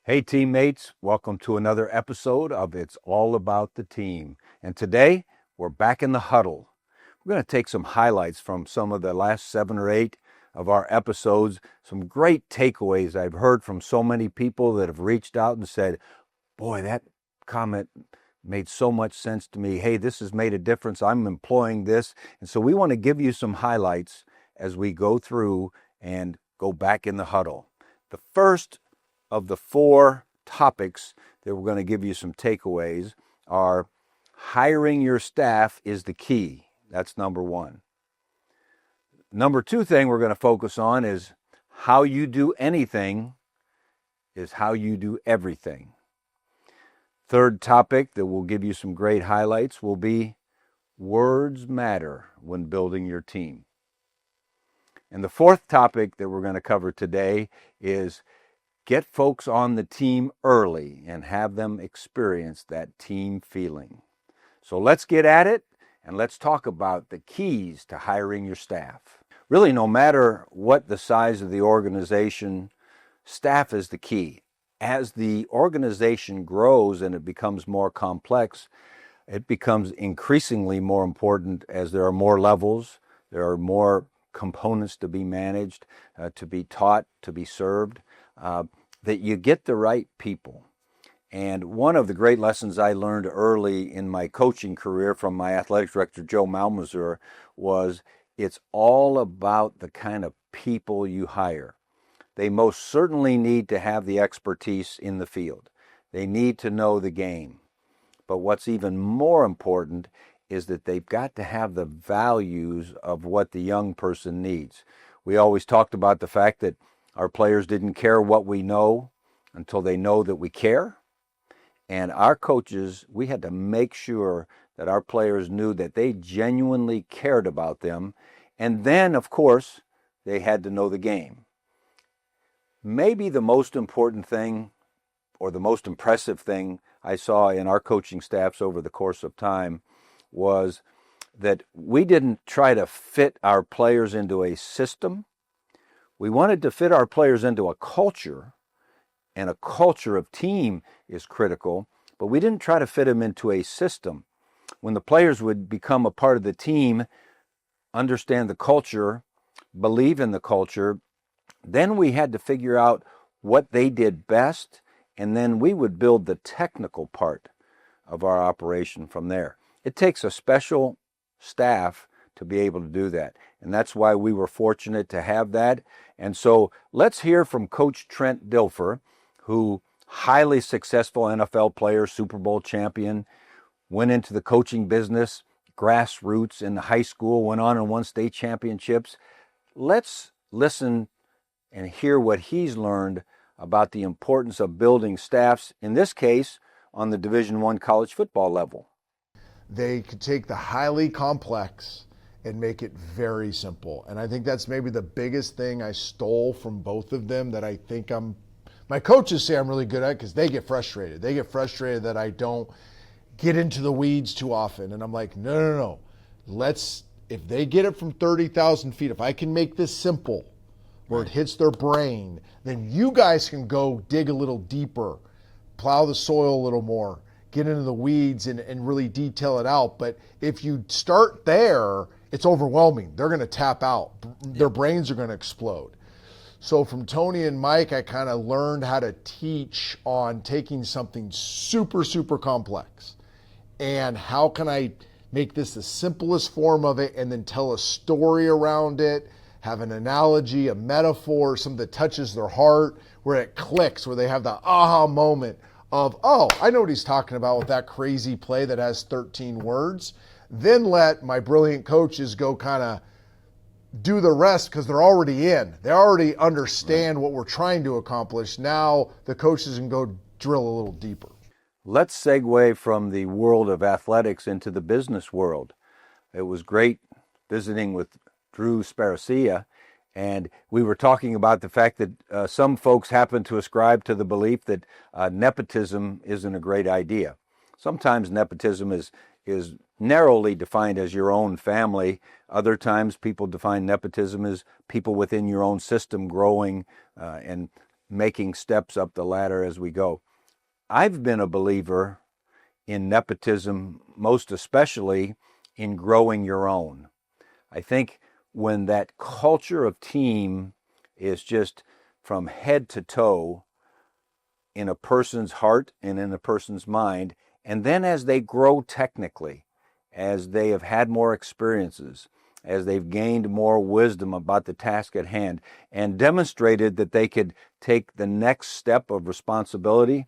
Hey teammates, welcome to another episode of It's All About the Team. And today we're back in the huddle. We're going to take some highlights from some of the last 7 or 8 of our episodes, some great takeaways I've heard from so many people that have reached out and said, boy, that comment made so much sense to me. Hey, this has made a difference. I'm employing this. And so we want to give you some highlights as we go through and go back in the huddle. The first of the 4 topics that we're going to give you some takeaways are hiring your staff is the key. That's number 1. Number 2 thing we're going to focus on is how you do anything is how you do everything. Third topic that will give you some great highlights will be words matter when building your team. And the fourth topic that we're going to cover today is get folks on the team early and have them experience that team feeling. So let's get at it and let's talk about the keys to hiring your staff. Really, no matter what the size of the organization, staff is the key. As the organization grows and it becomes more complex, it becomes increasingly more important as there are more levels, there are more components to be managed, to be taught, to be served. That you get the right people. And one of the great lessons I learned early in my coaching career from my athletic director, Joe Malmazer, was it's all about the kind of people you hire. They most certainly need to have the expertise in the field. They need to know the game. But what's even more important is that they've got to have the values of what the young person needs. We always talked about the fact that our players didn't care what we know until they know that we care. And our coaches, we had to make sure that our players knew that they genuinely cared about them. And then, of course, they had to know the game. Maybe the most important thing or the most impressive thing I saw in our coaching staffs over the course of time was that we didn't try to fit our players into a system. We wanted to fit our players into a culture, and a culture of team is critical, but we didn't try to fit them into a system. When the players would become a part of the team, understand the culture, believe in the culture, then we had to figure out what they did best, and then we would build the technical part of our operation from there. It takes a special staff to be able to do that. And that's why we were fortunate to have that. And so let's hear from Coach Trent Dilfer, who highly successful NFL player, Super Bowl champion, went into the coaching business, grassroots in high school, went on and won state championships. Let's listen and hear what he's learned about the importance of building staffs, in this case, on the Division I college football level. They could take the highly complex and make it very simple. And I think that's maybe the biggest thing I stole from both of them that I think my coaches say I'm really good at because they get frustrated. They get frustrated that I don't get into the weeds too often. And I'm like, no. If they get it from 30,000 feet, if I can make this simple where it hits their brain, then you guys can go dig a little deeper, plow the soil a little more, get into the weeds and really detail it out. But if you start there, it's overwhelming. They're going to tap out. Their brains are going to explode. So from Tony and Mike, I kind of learned how to teach on taking something super, super complex and how can I make this the simplest form of it and then tell a story around it, have an analogy, a metaphor, something that touches their heart, where it clicks, where they have the aha moment of, oh, I know what he's talking about with that crazy play that has 13 words. Then let my brilliant coaches go kind of do the rest because they're already in. They already understand what we're trying to accomplish. Now the coaches can go drill a little deeper. Let's segue from the world of athletics into the business world. It was great visiting with Drew Sparacia, and we were talking about the fact that some folks happen to ascribe to the belief that nepotism isn't a great idea. Sometimes nepotism is narrowly defined as your own family. Other times people define nepotism as people within your own system growing and making steps up the ladder as we go. I've been a believer in nepotism, most especially in growing your own. I think when that culture of team is just from head to toe in a person's heart and in a person's mind, and then as they grow technically, as they have had more experiences, as they've gained more wisdom about the task at hand, and demonstrated that they could take the next step of responsibility,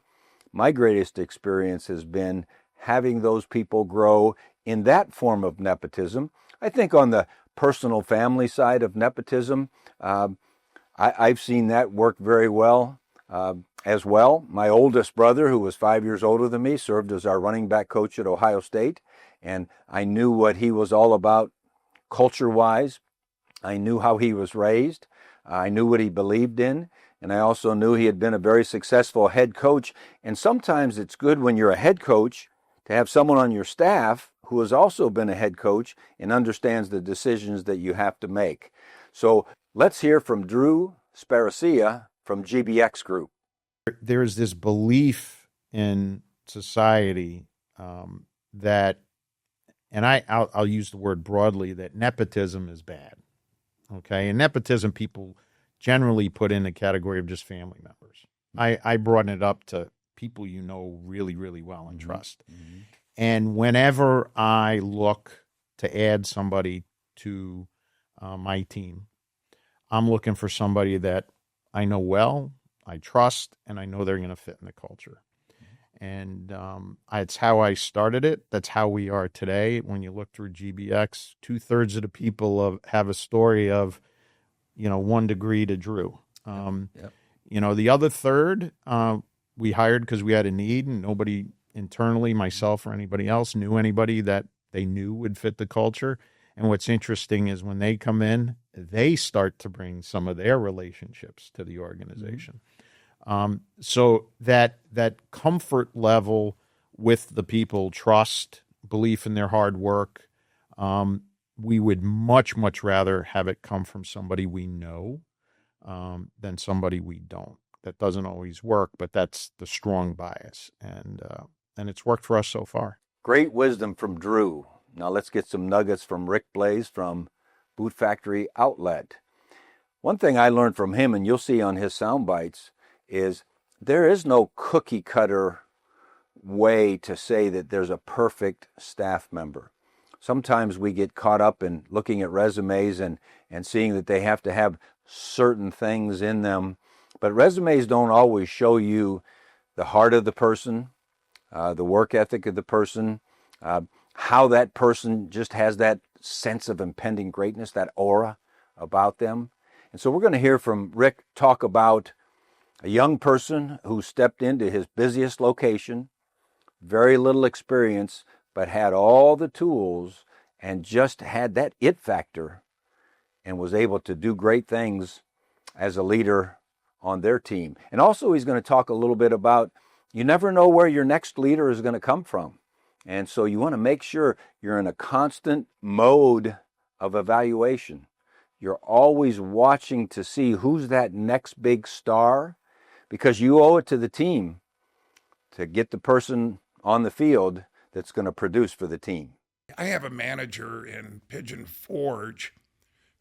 my greatest experience has been having those people grow in that form of nepotism. I think on the personal family side of nepotism, I've seen that work very well as well. My oldest brother, who was 5 years older than me, served as our running back coach at Ohio State, and I knew what he was all about culture-wise. I knew how he was raised. I knew what he believed in, and I also knew he had been a very successful head coach. And sometimes it's good when you're a head coach to have someone on your staff who has also been a head coach and understands the decisions that you have to make. So let's hear from Drew Sparacia from GBX Group. There's this belief in society that, and I'll use the word broadly, that nepotism is bad. Okay, and nepotism people generally put in the category of just family members. I brought it up to people you know really, really well and trust. Mm-hmm. And whenever I look to add somebody to my team, I'm looking for somebody that I know well, I trust, and I know they're going to fit in the culture. And it's how I started it. That's how we are today. When you look through GBX, 2/3 of the people have a story of, 1 degree to Drew. Yep. The other third, we hired because we had a need, and nobody internally, myself or anybody else, knew anybody that they knew would fit the culture. And what's interesting is when they come in, they start to bring some of their relationships to the organization. So that comfort level with the people, trust, belief in their hard work, we would much, much rather have it come from somebody we know than somebody we don't. That doesn't always work, but that's the strong bias, and it's worked for us so far. Great wisdom from Drew. Now let's get some nuggets from Rick Blaze from Boot Factory Outlet. One thing I learned from him, and you'll see on his sound bites, is there is no cookie cutter way to say that there's a perfect staff member. Sometimes we get caught up in looking at resumes and seeing that they have to have certain things in them. But resumes don't always show you the heart of the person, the work ethic of the person, how that person just has that sense of impending greatness, that aura about them. And so we're going to hear from Rick talk about a young person who stepped into his busiest location, very little experience, but had all the tools and just had that it factor and was able to do great things as a leader on their team. And also he's going to talk a little bit about you never know where your next leader is going to come from. And so you want to make sure you're in a constant mode of evaluation. You're always watching to see who's that next big star, because you owe it to the team to get the person on the field that's going to produce for the team. I have a manager in Pigeon Forge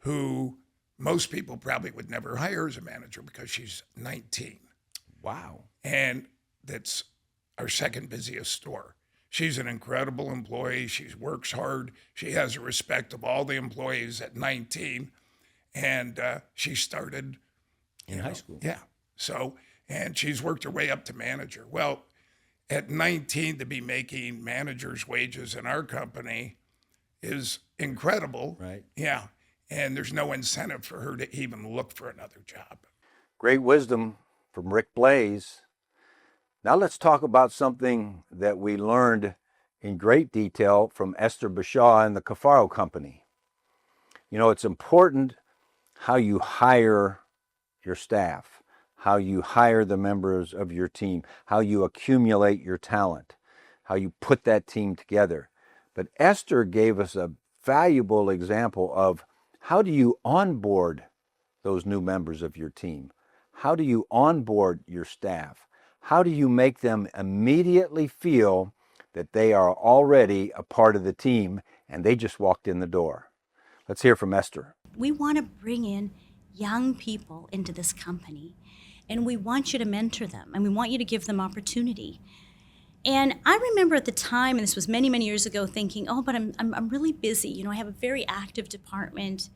who most people probably would never hire as a manager because she's 19. Wow. And that's our second busiest store. She's an incredible employee. She works hard. She has the respect of all the employees at 19. And she started in high school. Yeah. So, and she's worked her way up to manager. Well, at 19 to be making manager's wages in our company is incredible. Right. Yeah. And there's no incentive for her to even look for another job. Great wisdom from Rick Blaze. Now let's talk about something that we learned in great detail from Esther Bashaw and the Cafaro Company. It's important how you hire your staff, how you hire the members of your team, how you accumulate your talent, how you put that team together. But Esther gave us a valuable example of how do you onboard those new members of your team? How do you onboard your staff? How do you make them immediately feel that they are already a part of the team and they just walked in the door? Let's hear from Esther. We want to bring in young people into this company, and we want you to mentor them, and we want you to give them opportunity. And I remember at the time, and this was many, many years ago, thinking, oh, but I'm really busy. You know, I have a very active department.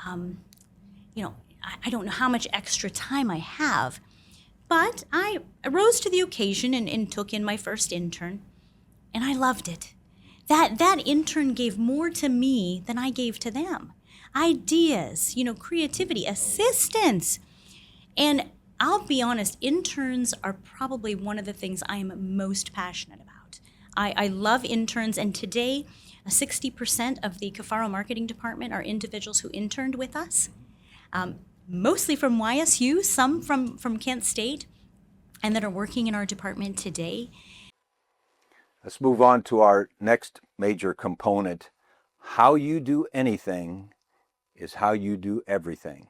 You know, I don't know how much extra time I have. But I rose to the occasion and took in my first intern, and I loved it. That intern gave more to me than I gave to them. Ideas, you know, creativity, assistance. And I'll be honest, interns are probably one of the things I am most passionate about. I love interns, and today, 60% of the Cafaro marketing department are individuals who interned with us, mostly from YSU, some from Kent State, and that are working in our department today. Let's move on to our next major component. How you do anything is how you do everything.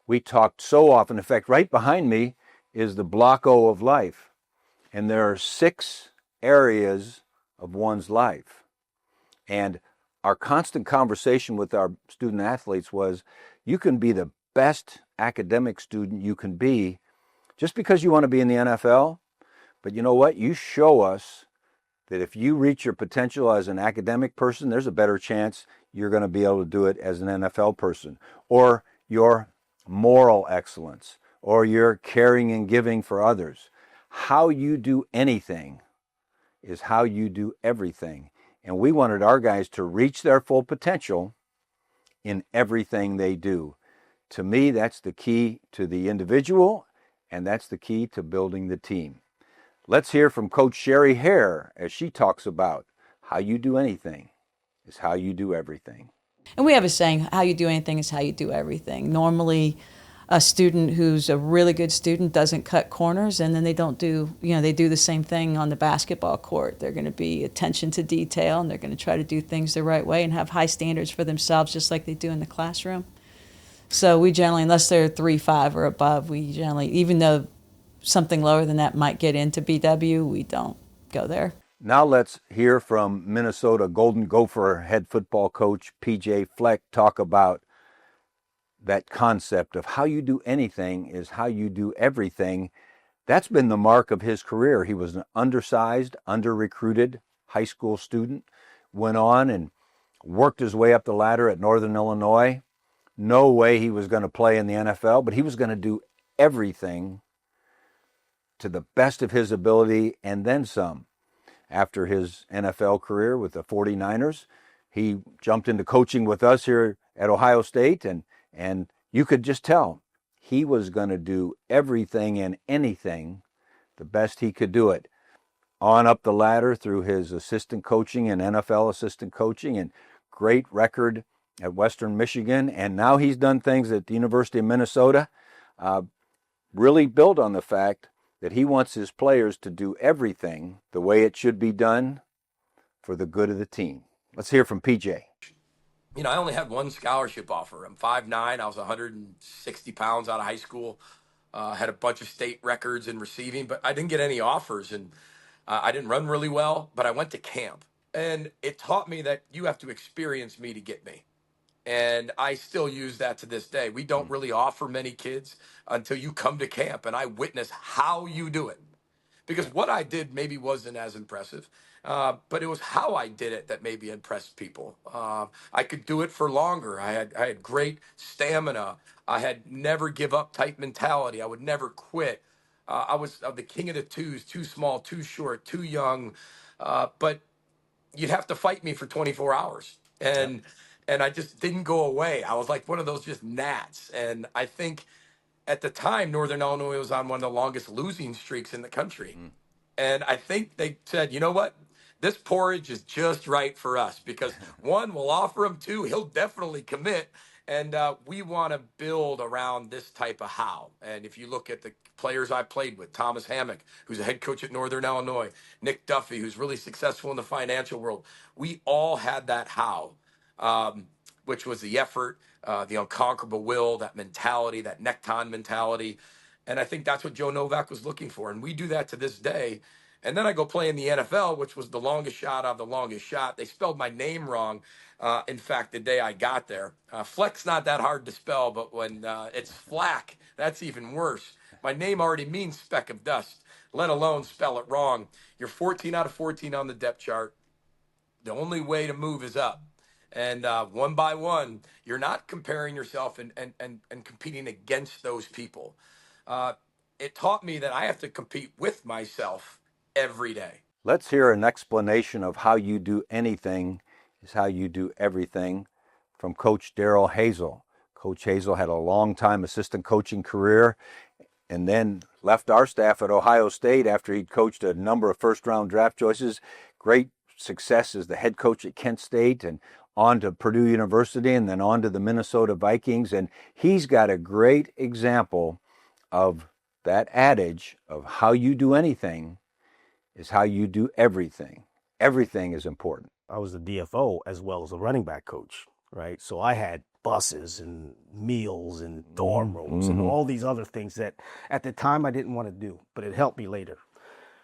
We talked so often, in fact, right behind me is the block O of life. And there are 6 areas of one's life. And our constant conversation with our student athletes was, you can be the best academic student you can be just because you want to be in the NFL. But you know what? You show us that if you reach your potential as an academic person, there's a better chance you're going to be able to do it as an NFL person. Or your moral excellence, or your caring and giving for others. How you do anything is how you do everything. And we wanted our guys to reach their full potential in everything they do. To me, that's the key to the individual, and that's the key to building the team. Let's hear from Coach Sherry Hare as she talks about how you do anything is how you do everything. And we have a saying, how you do anything is how you do everything. Normally, a student who's a really good student doesn't cut corners, and then they don't do, they do the same thing on the basketball court. They're going to be attention to detail, and they're going to try to do things the right way and have high standards for themselves, just like they do in the classroom. So we generally, unless they're 3.5 or above, we generally, even though something lower than that might get into BW, we don't go there. Now let's hear from Minnesota Golden Gopher head football coach PJ Fleck talk about that concept of how you do anything is how you do everything. That's been the mark of his career. He was an undersized, under-recruited high school student, went on and worked his way up the ladder at Northern Illinois. No way he was going to play in the NFL, but he was going to do everything to the best of his ability and then some. After his NFL career with the 49ers, he jumped into coaching with us here at Ohio State, and you could just tell he was going to do everything and anything the best he could do it. On up the ladder through his assistant coaching and NFL assistant coaching, and great record at Western Michigan, and now he's done things at the University of Minnesota. Really build on the fact that he wants his players to do everything the way it should be done for the good of the team. Let's hear from PJ. I only had one scholarship offer. I'm 5'9". I was 160 pounds out of high school. Had a bunch of state records in receiving, but I didn't get any offers, and I didn't run really well, but I went to camp. And it taught me that you have to experience me to get me. And I still use that to this day. We don't really offer many kids until you come to camp and I witness how you do it. Because what I did maybe wasn't as impressive, but it was how I did it that maybe impressed people. I could do it for longer. I had great stamina. I had never give up type mentality. I would never quit. I was the king of the twos, too small, too short, too young. But you'd have to fight me for 24 hours. And I just didn't go away. I was like one of those just gnats. And I think at the time, Northern Illinois was on one of the longest losing streaks in the country. And I think they said, you know what? This porridge is just right for us because one, we'll offer him, two, he'll definitely commit. And we want to build around this type of how. And if you look at the players I played with, Thomas Hammock, who's a head coach at Northern Illinois, Nick Duffy, who's really successful in the financial world, we all had that how, which was the effort, the unconquerable will, that mentality, that necktie mentality. And I think that's what Joe Novak was looking for. And we do that to this day. And then I go play in the NFL, which was the longest shot of the longest shot. They spelled my name wrong. In fact, the day I got there, Fleck's not that hard to spell, but when it's Flack, that's even worse. My name already means speck of dust, let alone spell it wrong. You're 14 out of 14 on the depth chart. The only way to move is up. And one by one, you're not comparing yourself and competing against those people. It taught me that I have to compete with myself every day. Let's hear an explanation of how you do anything is how you do everything from Coach Darrell Hazel. Coach Hazel had a long time assistant coaching career and then left our staff at Ohio State after he'd coached a number of first-round draft choices. Great success as the head coach at Kent State and on to Purdue University and then on to the Minnesota Vikings. And he's got a great example of that adage of how you do anything is how you do everything. Everything is important. I was the DFO as well as a running back coach, right? So I had buses and meals and dorm rooms and all these other things that at the time I didn't want to do, but it helped me later.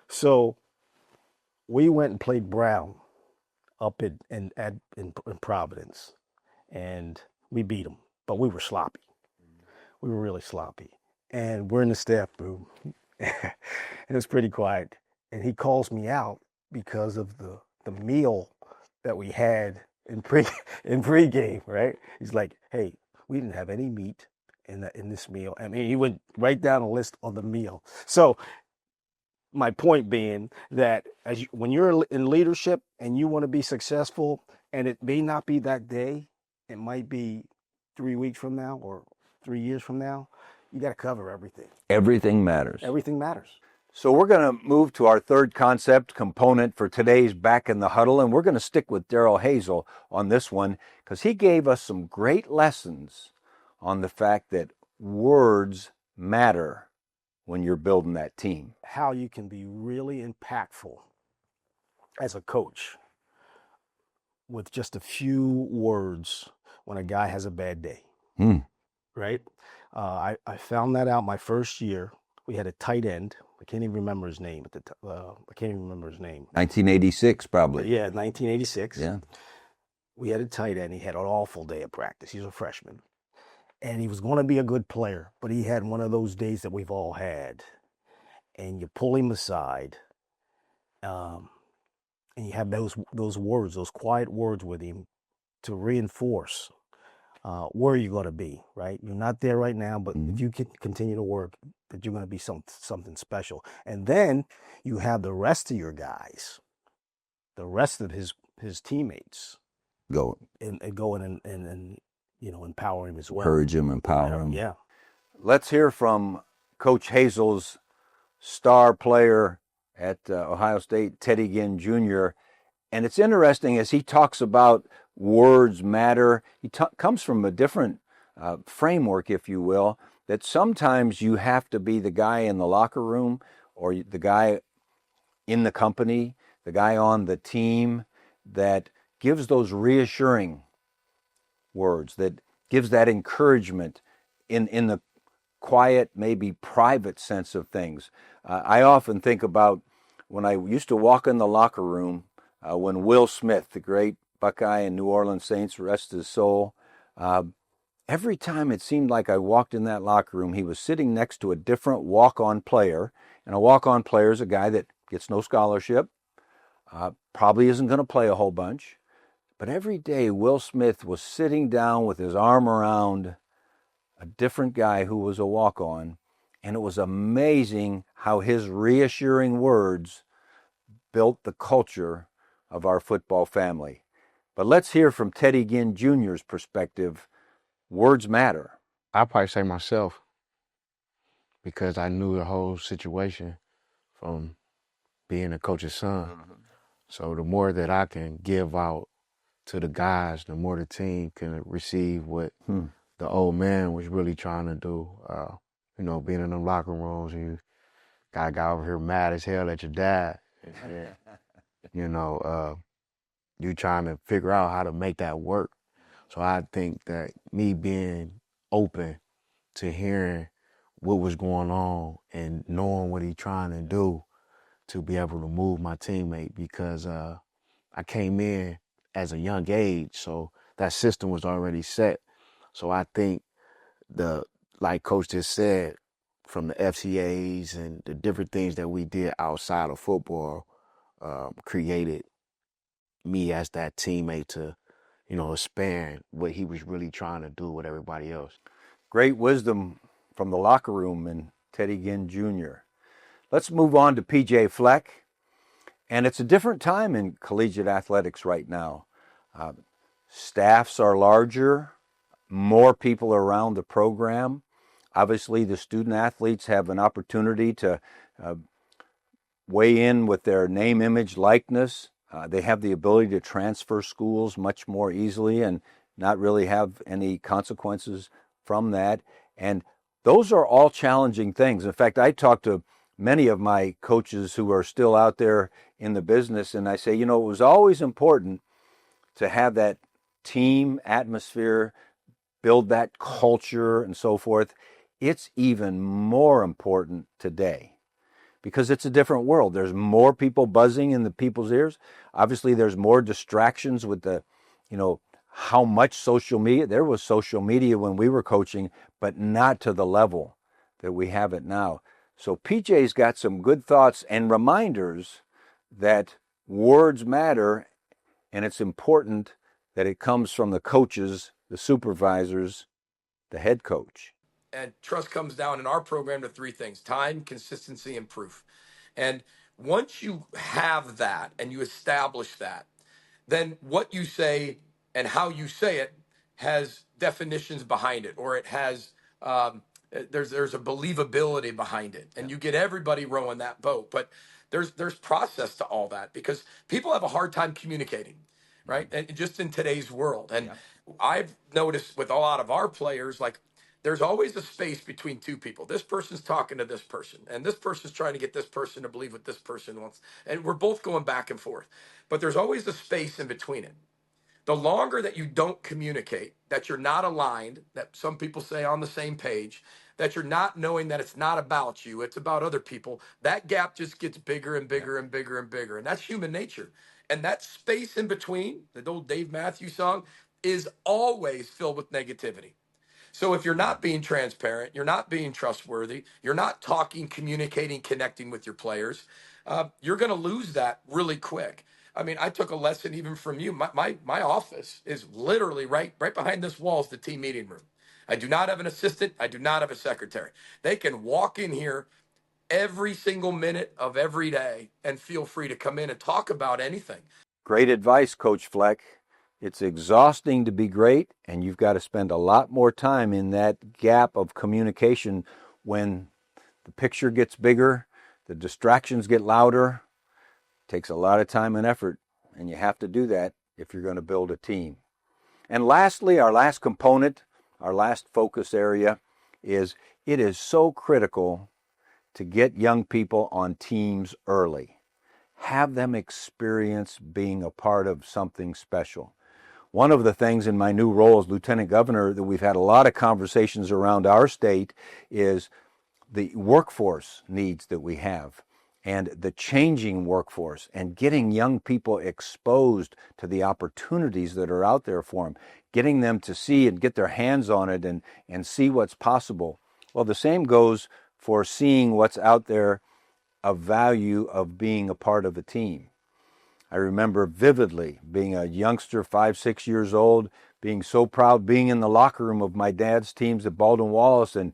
So we went and played Brown up in Providence, and we beat them, but we were sloppy. We were really sloppy. And we're in the staff room, and it was pretty quiet. And he calls me out because of the meal that we had in pregame, right? He's like, "Hey, we didn't have any meat in this meal." I mean, he went right down a list on the meal. So my point being that when you're in leadership and you want to be successful, and it may not be that day, it might be 3 weeks from now or 3 years from now, you got to cover everything. Everything matters. Everything matters. So we're going to move to our third concept component for today's Back in the Huddle, and we're going to stick with Darrell Hazel on this one because he gave us some great lessons on the fact that words matter when you're building that team. How you can be really impactful as a coach with just a few words when a guy has a bad day, right? I found that out my first year. We had a tight end. I can't even remember his name at the time. I can't even remember his name. 1986, probably. Yeah, 1986. Yeah. We had a tight end. He had an awful day of practice. He's a freshman. And he was going to be a good player, but he had one of those days that we've all had. And you pull him aside, and you have those words, those quiet words with him to reinforce where you're going to be, right? You're not there right now, but if you can continue to work, that you're going to be something special. And then you have the rest of your guys, the rest of his teammates Go. and go in and empower him as well. Encourage him, empower him. Yeah. Let's hear from Coach Hazel's star player at Ohio State, Teddy Ginn Jr. And it's interesting as he talks about words matter. He comes from a different framework, if you will, that sometimes you have to be the guy in the locker room or the guy in the company, the guy on the team that gives those reassuring words, that gives that encouragement in the quiet, maybe private sense of things. I often think about when I used to walk in the locker room when Will Smith, the great Buckeye and New Orleans Saints, rest his soul, every time it seemed like I walked in that locker room, he was sitting next to a different walk-on player. And a walk-on player is a guy that gets no scholarship, probably isn't going to play a whole bunch. But every day, Will Smith was sitting down with his arm around a different guy who was a walk-on. And it was amazing how his reassuring words built the culture of our football family. But let's hear from Teddy Ginn Jr.'s perspective. Words matter. I'd probably say myself, because I knew the whole situation from being a coach's son. So the more that I can give out to the guys, the more the team can receive what the old man was really trying to do. Being in the locker rooms, you got a guy over here mad as hell at your dad. You trying to figure out how to make that work. So I think that me being open to hearing what was going on and knowing what he's trying to do to be able to move my teammate, because I came in as a young age, so that system was already set. So I think like Coach just said, from the FCAs and the different things that we did outside of football, created me as that teammate to, expand what he was really trying to do with everybody else. Great wisdom from the locker room and Teddy Ginn Jr. Let's move on to PJ Fleck. And it's a different time in collegiate athletics right now. Staffs are larger, more people are around the program. Obviously, the student athletes have an opportunity to weigh in with their name, image, likeness. They have the ability to transfer schools much more easily and not really have any consequences from that. And those are all challenging things. In fact, I talked to many of my coaches who are still out there in the business, and I say, it was always important to have that team atmosphere, build that culture and so forth. It's even more important today because it's a different world. There's more people buzzing in the people's ears. Obviously, there's more distractions with the, how much social media. There was social media when we were coaching, but not to the level that we have it now. So PJ's got some good thoughts and reminders that words matter, and it's important that it comes from the coaches, the supervisors, the head coach. And trust comes down in our program to three things: time, consistency, and proof. And once you have that and you establish that, then what you say and how you say it has definitions behind it, or it has there's a believability behind it, and you get everybody rowing that boat. But there's process to all that, because people have a hard time communicating, right? And just in today's world, and I've noticed with a lot of our players, like, there's always a space between two people. This person's talking to this person, and this person's trying to get this person to believe what this person wants. And we're both going back and forth. But there's always a space in between it. The longer that you don't communicate, that you're not aligned, that some people say on the same page, that you're not knowing that it's not about you, it's about other people, that gap just gets bigger and bigger and bigger and bigger. And that's human nature. And that space in between, the old Dave Matthews song, is always filled with negativity. So if you're not being transparent, you're not being trustworthy, you're not talking, communicating, connecting with your players, you're going to lose that really quick. I mean, I took a lesson even from you. My office is literally right behind this wall is the team meeting room. I do not have an assistant. I do not have a secretary. They can walk in here every single minute of every day and feel free to come in and talk about anything. Great advice, Coach Fleck. It's exhausting to be great, and you've got to spend a lot more time in that gap of communication when the picture gets bigger, the distractions get louder. It takes a lot of time and effort, and you have to do that if you're going to build a team. And lastly, our last component, our last focus area is it is so critical to get young people on teams early. Have them experience being a part of something special. One of the things in my new role as Lieutenant Governor that we've had a lot of conversations around our state is the workforce needs that we have and the changing workforce and getting young people exposed to the opportunities that are out there for them, getting them to see and get their hands on it and see what's possible. Well, the same goes for seeing what's out there of value of being a part of a team. I remember vividly being a youngster, 5, 6 years old, being so proud, being in the locker room of my dad's teams at Baldwin Wallace and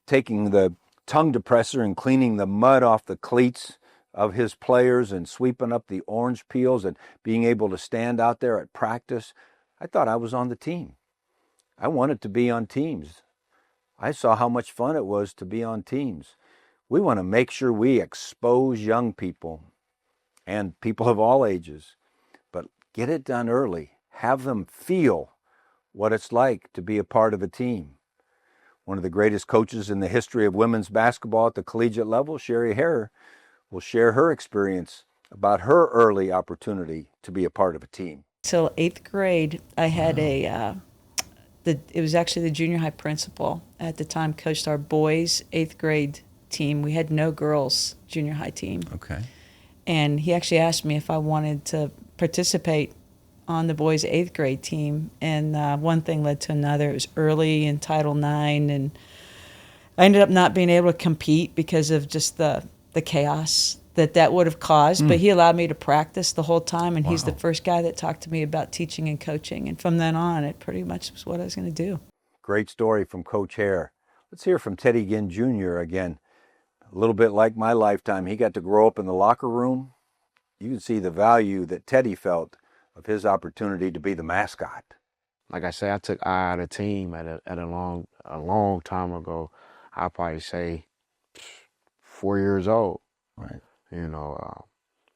taking the tongue depressor and cleaning the mud off the cleats of his players and sweeping up the orange peels and being able to stand out there at practice. I thought I was on the team. I wanted to be on teams. I saw how much fun it was to be on teams. We want to make sure we expose young people and people of all ages, but get it done early. Have them feel what it's like to be a part of a team. One of the greatest coaches in the history of women's basketball at the collegiate level, Sherry Harrer, will share her experience about her early opportunity to be a part of a team. till 8th grade, I had it was actually the junior high principal at the time coached our boys' 8th grade team. We had no girls junior high team. Okay. And he actually asked me if I wanted to participate on the boys' 8th grade team. And one thing led to another. It was early in Title IX, and I ended up not being able to compete because of just the chaos that would have caused. But he allowed me to practice the whole time, and he's the first guy that talked to me about teaching and coaching. And from then on, it pretty much was what I was going to do. Great story from Coach Hare. Let's hear from Teddy Ginn Jr. again. A little bit like my lifetime. He got to grow up in the locker room. You can see the value that Teddy felt of his opportunity to be the mascot. Like I say, I took I out of the team at a long time ago. I'd probably say 4 years old. Right. You know,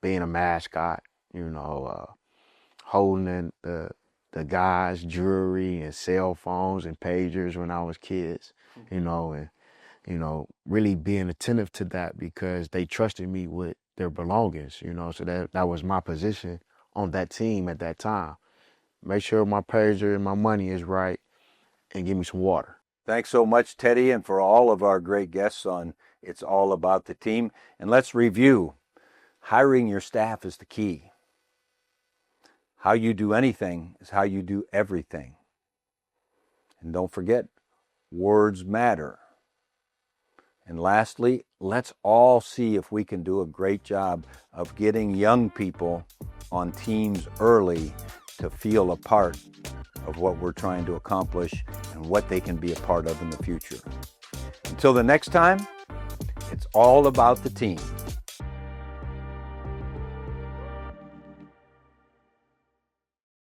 being a mascot, you know, holding in the guys' jewelry and cell phones and pagers when I was kids, you know, and, you know, really being attentive to that because they trusted me with their belongings, you know, so that was my position on that team at that time. Make sure my pager and my money is right and give me some water. Thanks so much, Teddy, and for all of our great guests on It's All About the Team. And let's review. Hiring your staff is the key. How you do anything is how you do everything. And don't forget, words matter. And lastly, let's all see if we can do a great job of getting young people on teams early to feel a part of what we're trying to accomplish and what they can be a part of in the future. Until the next time, it's all about the team.